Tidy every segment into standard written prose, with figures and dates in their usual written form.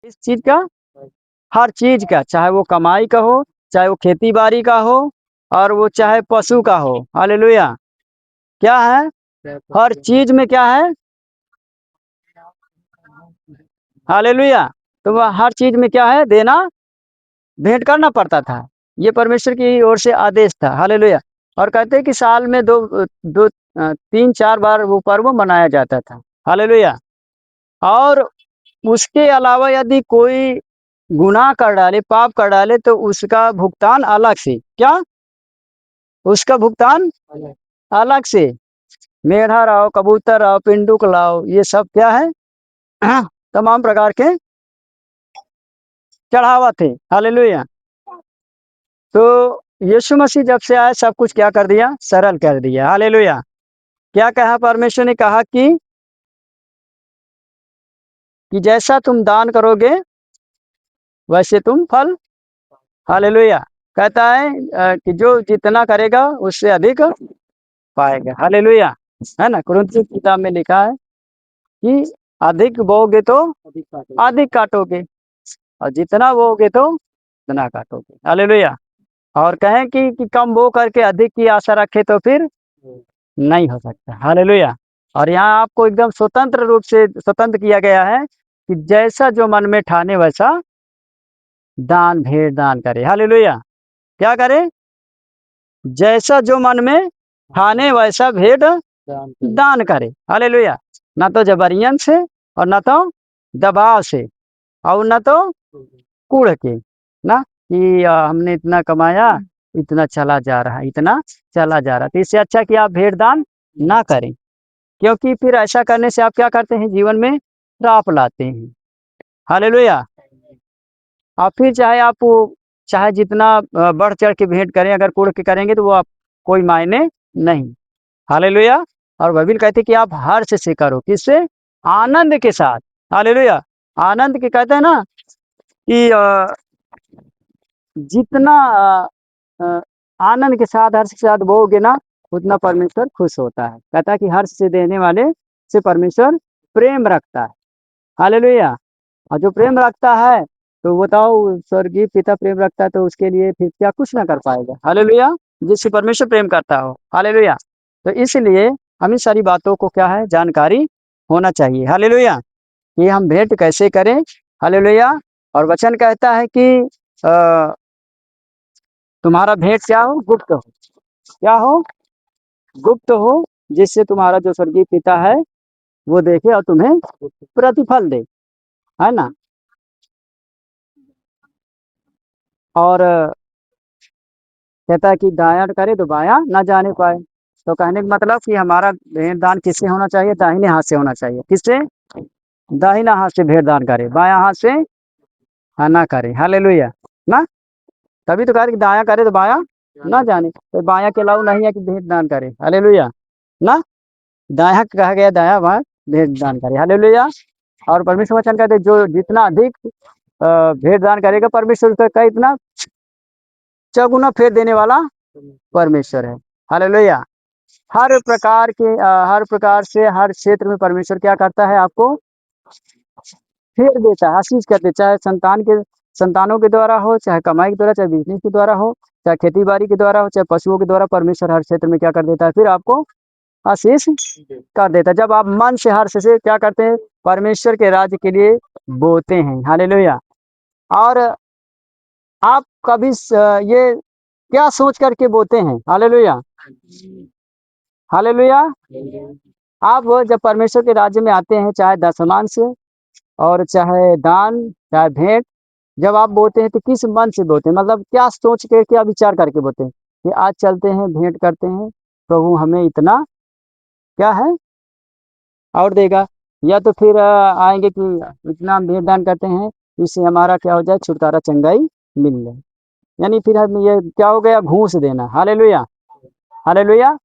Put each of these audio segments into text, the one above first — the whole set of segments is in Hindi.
इस चीज का, हर चीज का, चाहे वो कमाई का हो, चाहे वो खेती बाड़ी का हो, और वो चाहे पशु का हो। हालेलुया। क्या है? हर चीज में क्या है? हालेलुया। तो वह हर चीज में क्या है? देना, भेंट करना पड़ता था। ये परमेश्वर की ओर से आदेश था। हालेलुया। और कहते हैं कि साल में दो 3-4 बार वो पर्व मनाया जाता था। हालेलुया। और उसके अलावा यदि कोई गुनाह कर डाले, पाप कर डाले, तो उसका भुगतान अलग से। क्या? उसका भुगतान अलग से। मेढ़ा लाओ, कबूतर लाओ, पिंडुक लाओ, ये सब क्या है? तमाम प्रकार के चढ़ावा थे। हालेलुया। तो यीशु मसीह जब से आए, सब कुछ क्या कर दिया? सरल कर दिया। हालेलुया। क्या कहा परमेश्वर ने? कहा कि जैसा तुम दान करोगे वैसे तुम फल। हालेलुया। कहता है कि जो जितना करेगा उससे अधिक पाएगा। हालेलुया। है ना? कुरिन्थियों की किताब में लिखा है कि अधिक बोओगे तो अधिक काटोगे, और जितना बोओगे तो उतना काटोगे। हालेलुया। और कहें कि कम बो करके अधिक की आशा रखे तो फिर नहीं हो सकता। हालेलुया। और यहाँ आपको एकदम स्वतंत्र रूप से स्वतंत्र किया गया है कि जैसा जो मन में ठाने वैसा दान भेंट दान करे। हालेलुया। क्या करे? जैसा जो मन में ठाने वैसा भेंट दान करे। हालेलुया। ना तो जबरियन से, और ना तो दबाव से, और ना तो कूड़ के, ना कि हमने इतना कमाया, इतना चला जा रहा है, इतना चला जा रहा है। तो इससे अच्छा कि आप भेंट दान ना करें, क्योंकि फिर ऐसा करने से आप क्या करते हैं? जीवन में श्राप लाते हैं। हालेलुया। और फिर चाहे जितना बढ़ चढ़ के भेंट करें, अगर कूड़ के करेंगे तो वो आप कोई मायने नहीं। हालेलुया। और बाइबल कहते हैं कि आप हर्ष से करो। किससे? आनंद के साथ। हालेलुया। आनंद के कहते हैं ना कि जितना अ, आनंद के साथ, हर्ष के साथ बोओगे ना, उतना परमेश्वर खुश होता है। कहता है कि हर्ष से देने वाले से परमेश्वर प्रेम रखता है। हालेलुया। और जो प्रेम रखता है, तो बताओ, स्वर्गीय पिता प्रेम रखता है तो उसके लिए फिर क्या कुछ ना कर पाएगा। हालेलुया। जिससे परमेश्वर प्रेम करता हो। हालेलुया। तो इसलिए हम इन सारी बातों को क्या है? जानकारी होना चाहिए। हालेलुया। कि हम भेंट कैसे करें। हालेलुया। और वचन कहता है कि अ, तुम्हारा भेंट क्या हो? गुप्त हो। क्या हो? गुप्त हो, जिससे तुम्हारा जो स्वर्गीय पिता है वो देखे और तुम्हें प्रतिफल दे। है ना? और कहता है कि दाया करे तो बायां ना जाने पाए। तो कहने का मतलब कि हमारा भेंट दान किससे होना चाहिए? दाहिने हाथ से होना चाहिए। किससे? दाहिना हाथ से भेंट दान करे, बायां हाथ से ना करे। हालेलुया। ना, तभी तो कहा कि दाया करे तो बायां ना जाने, तो बायां के अलावा नहीं है कि भेंट दान करे। हालेलुया। ना, दाया कहा गया, दाया बायां भेंट दान करे। हालेलुया। और परमेश्वर वचन कहते हैं, जो जितना अधिक भेंट दान करेगा, परमेश्वर उसका कई इतना चौगुना फेर देने वाला परमेश्वर है। हालेलुया। हर प्रकार से हर क्षेत्र में परमेश्वर क्या करता है? आपको फेर देता है, आशीष करते, चाहे संतानों के द्वारा हो, चाहे कमाई के द्वारा, चाहे बिजनेस के द्वारा हो, चाहे खेती बाड़ी के द्वारा हो, चाहे पशुओं के द्वारा। परमेश्वर हर क्षेत्र में क्या कर देता है? फिर आपको आशीष कर देता है, जब आप मन से हर्ष से क्या करते हैं? परमेश्वर के राज्य के लिए बोते हैं। हालेलुया। और आप कभी ये क्या सोच करके बोते हैं? हालेलुया। हालेलुया। आप वो जब परमेश्वर के राज्य में आते हैं, चाहे दशमान से, और चाहे दान, चाहे भेंट, जब आप बोते हैं तो किस मन से बोते हैं? मतलब क्या सोच के, क्या विचार करके बोते हैं कि आज चलते हैं, भेंट करते हैं, प्रभु हमें इतना क्या है और देगा। या तो फिर आएंगे कि इतना हम भेंट दान करते हैं, इससे हमारा क्या हो जाए? छुटकारा, चंगाई मिल जाए। यानी फिर हम ये क्या हो गया? घूस देना। हालेलुया। हालेलुया।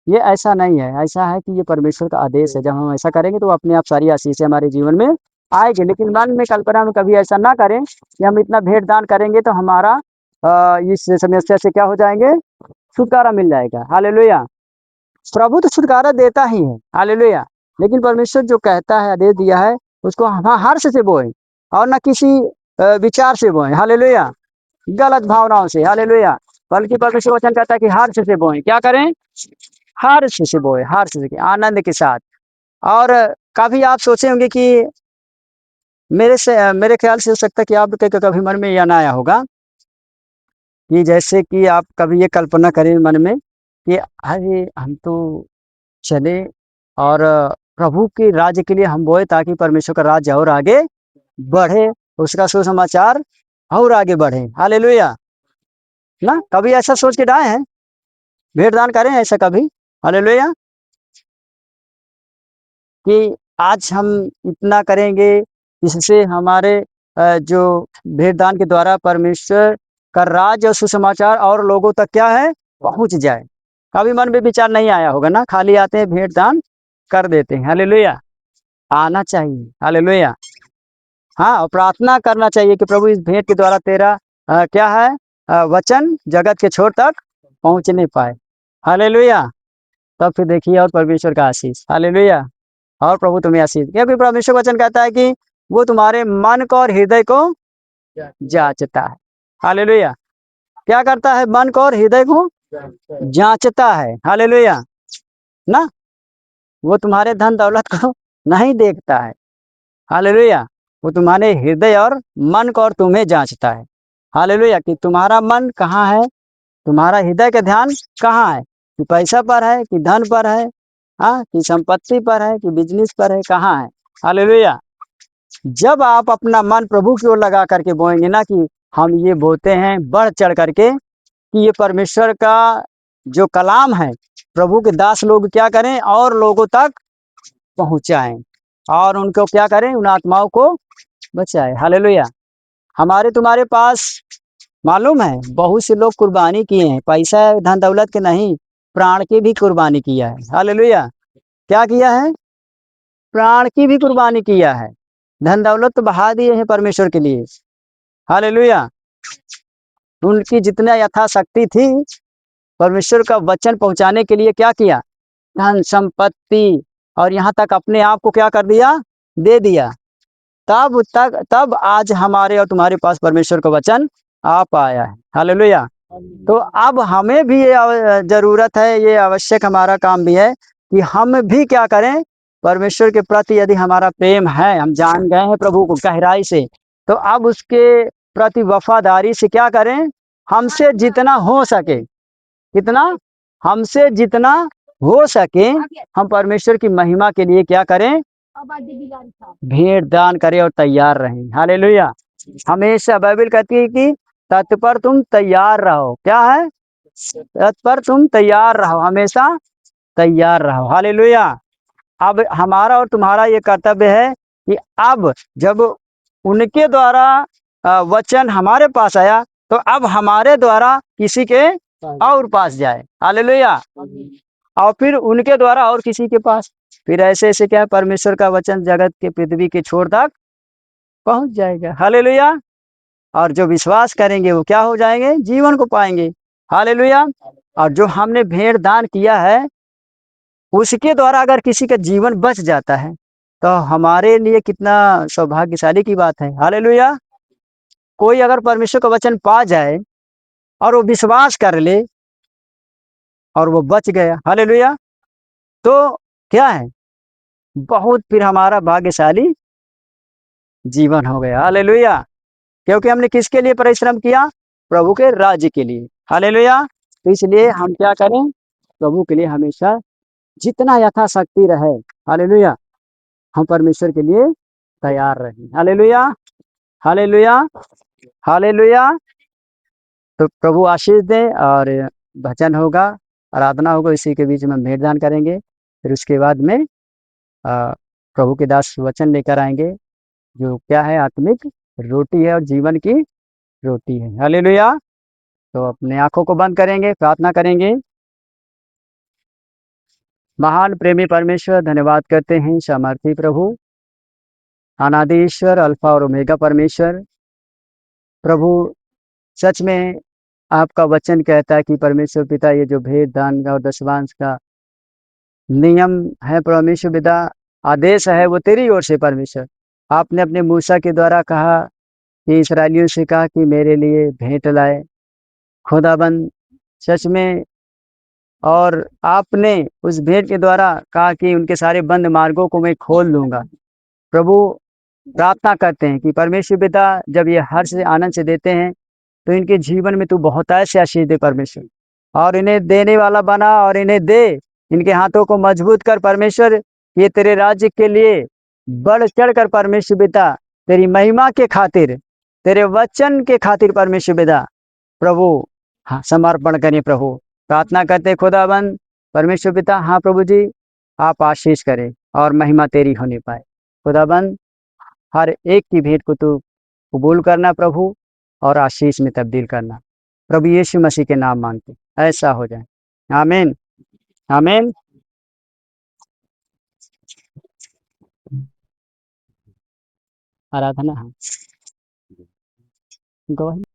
ये ऐसा नहीं है, ऐसा है कि ये परमेश्वर का आदेश है। जब हम ऐसा करेंगे तो अपने आप सारी आशीषें हमारे जीवन में आएगी। लेकिन मन में, कल्पना में कभी ऐसा ना करें कि हम इतना भेंट दान करेंगे तो हमारा इस समस्या से क्या हो जाएंगे? छुटकारा मिल जाएगा। हालेलुया। प्रभु तो छुटकारा देता ही है। हालेलुया। लेकिन परमेश्वर जो कहता है, आदेश दिया है, उसको हम हर्ष से बोए। और न किसी विचार से बोएं, हालेलुया, गलत भावनाओं से, हालेलुया, बल्कि परमेश्वर वचन कहता है कि हर्ष से बोएं। क्या करें? हर्ष से बोए, हर्ष से, आनंद के साथ। और कभी आप सोचे होंगे कि मेरे ख्याल से हो सकता है कि आपके कभी मन में यह ना आया होगा कि जैसे कि आप कभी ये कल्पना करें मन में कि अरे हम तो चले और प्रभु के राज्य के लिए हम बोए ताकि परमेश्वर का राज्य और आगे बढ़े, उसका सुसमाचार और आगे बढ़े, हालेलुया। ना कभी ऐसा सोच के डाए हैं, भेंट दान करें ऐसा कभी, हालेलुया, कि आज हम इतना करेंगे, इससे हमारे जो भेंट दान के द्वारा परमेश्वर का राज और सुसमाचार और लोगों तक क्या है, पहुंच जाए। कभी मन में विचार नहीं आया होगा ना, खाली आते हैं भेंट दान कर देते हैं, हालेलुया। आना चाहिए, हालेलुया। हाँ, और प्रार्थना करना चाहिए कि प्रभु इस भेंट के द्वारा तेरा क्या है, वचन जगत के छोर तक पहुंच नहीं पाए, हालेलुया। तब फिर देखिए और परमेश्वर का आशीष, हालेलुया, और प्रभु तुम्हें आशीष, क्योंकि परमेश्वर वचन कहता है कि वो तुम्हारे मन को और हृदय को जांचता है, हालेलुया। क्या करता है? मन को और हृदय को जांचता है, हालेलुया, ना वो तुम्हारे धन दौलत को नहीं देखता है, हालेलुया, वो तुम्हारे हृदय और मन को और तुम्हें जांचता है, हालेलुया, कि तुम्हारा मन कहाँ है, तुम्हारा हृदय का ध्यान कहाँ है, कि पैसा पर है कि धन पर है, हाँ, कि संपत्ति पर है कि बिजनेस पर है, कहाँ है, हालेलुया। जब आप अपना मन प्रभु की ओर लगा करके बोएंगे ना कि हम ये बोते हैं बढ़ चढ़ करके कि ये परमेश्वर का जो कलाम है, प्रभु के दास लोग क्या करें और लोगों तक पहुंचाएं और उनको क्या करें, उन आत्माओं को बचाए, हालेलुया। हमारे तुम्हारे पास मालूम है बहुत से लोग कुर्बानी किए हैं, पैसा धन दौलत के नहीं, प्राण की भी कुर्बानी किया है, हालेलुया। क्या किया है? प्राण की भी कुर्बानी किया है, धन दौलत तो बहा दिए हैं परमेश्वर के लिए, हालेलुया। उनकी जितना यथाशक्ति थी परमेश्वर का वचन पहुंचाने के लिए क्या किया, धन संपत्ति और यहाँ तक अपने आप को क्या कर दिया, दे दिया। तब आज हमारे और तुम्हारे पास परमेश्वर का वचन आ पाया है, हालेलुया। तो अब हमें भी ये जरूरत है, ये आवश्यक हमारा काम भी है कि हम भी क्या करें, परमेश्वर के प्रति यदि हमारा प्रेम है, हम जान गए हैं प्रभु को गहराई से, तो अब उसके प्रति वफादारी से क्या करें, हमसे जितना हो सके, कितना, हमसे जितना हो सके हम परमेश्वर की महिमा के लिए क्या करें, भेंट दान करें और तैयार रहें, हालेलुया। हमेशा बाइबल कहती है कि तत्पर तुम तैयार रहो, क्या है, तत्पर तुम तैयार रहो, हमेशा तैयार रहो, हालेलुया। अब हमारा और तुम्हारा ये कर्तव्य है कि अब जब उनके द्वारा वचन हमारे पास आया तो अब हमारे द्वारा किसी के और पास जाए, हालेलुया, और फिर उनके द्वारा और किसी के पास, फिर ऐसे ऐसे क्या है, परमेश्वर का वचन जगत के पृथ्वी के छोर तक पहुंच जाएगा, हालेलुया। और जो विश्वास करेंगे वो क्या हो जाएंगे, जीवन को पाएंगे, हालेलुया। और जो हमने भेंट दान किया है उसके द्वारा अगर किसी का जीवन बच जाता है तो हमारे लिए कितना सौभाग्यशाली की बात है, हालेलुया। कोई अगर परमेश्वर का वचन पा जाए और वो विश्वास कर ले और वो बच गया, हालेलुया, तो क्या है, बहुत फिर हमारा भाग्यशाली जीवन हो गया, हालेलुया। क्योंकि हमने किसके लिए परिश्रम किया, प्रभु के राज्य के लिए, हालेलुया। तो इसलिए हम क्या करें, प्रभु के लिए हमेशा जितना यथाशक्ति रहे, हालेलुया, हम परमेश्वर के लिए तैयार रहें, हालेलुया, हालेलुया, हालेलुया। तो प्रभु आशीष दे और भजन होगा, आराधना होगा, इसी के बीच में हम भेंट दान करेंगे, फिर उसके बाद में प्रभु के दास वचन लेकर आएंगे जो क्या है, आत्मिक रोटी है और जीवन की रोटी है, हालेलुया। तो अपने आंखों को बंद करेंगे, प्रार्थना करेंगे। महान प्रेमी परमेश्वर, धन्यवाद करते हैं सामर्थी प्रभु, अनादि ईश्वर, अल्फा और ओमेगा परमेश्वर, प्रभु सच में आपका वचन कहता है कि परमेश्वर पिता ये जो भेंट दान का और दशवांश का नियम है, परमेश्वर पिता आदेश है वो तेरी ओर से परमेश्वर, आपने अपने मूसा के द्वारा कहा कि इसराइलियों से कहा कि मेरे लिए भेंट लाए। खुदाबंद सच में, और आपने उस भेंट के द्वारा कहा कि उनके सारे बंद मार्गों को मैं खोल दूंगा। प्रभु, प्रार्थना करते हैं कि परमेश्वर पिता जब ये हर्ष से आनंद से देते हैं तो इनके जीवन में तू बहुत ऐसे आशीष दे परमेश्वर, और इन्हें देने वाला बना और इन्हें दे। इनके हाथों को मजबूत कर परमेश्वर, ये तेरे राज्य के लिए बढ़ चढ़ कर परमेश्वर पिता, तेरी महिमा के खातिर, तेरे वचन के खातिर परमेश्वर पिता प्रभु, हाँ, समर्पण करें प्रभु। प्रार्थना करते खुदाबंद परमेश्वर पिता, हाँ प्रभु जी, आप आशीष करें और महिमा तेरी होने पाए। खुदाबंद हर एक की भेंट को तू कबूल करना प्रभु, और आशीष में तब्दील करना। प्रभु यीशु मसीह के नाम मांगते ऐसा हो जाए। आमीन। आमीन। आराधना, हाँ, गवाही।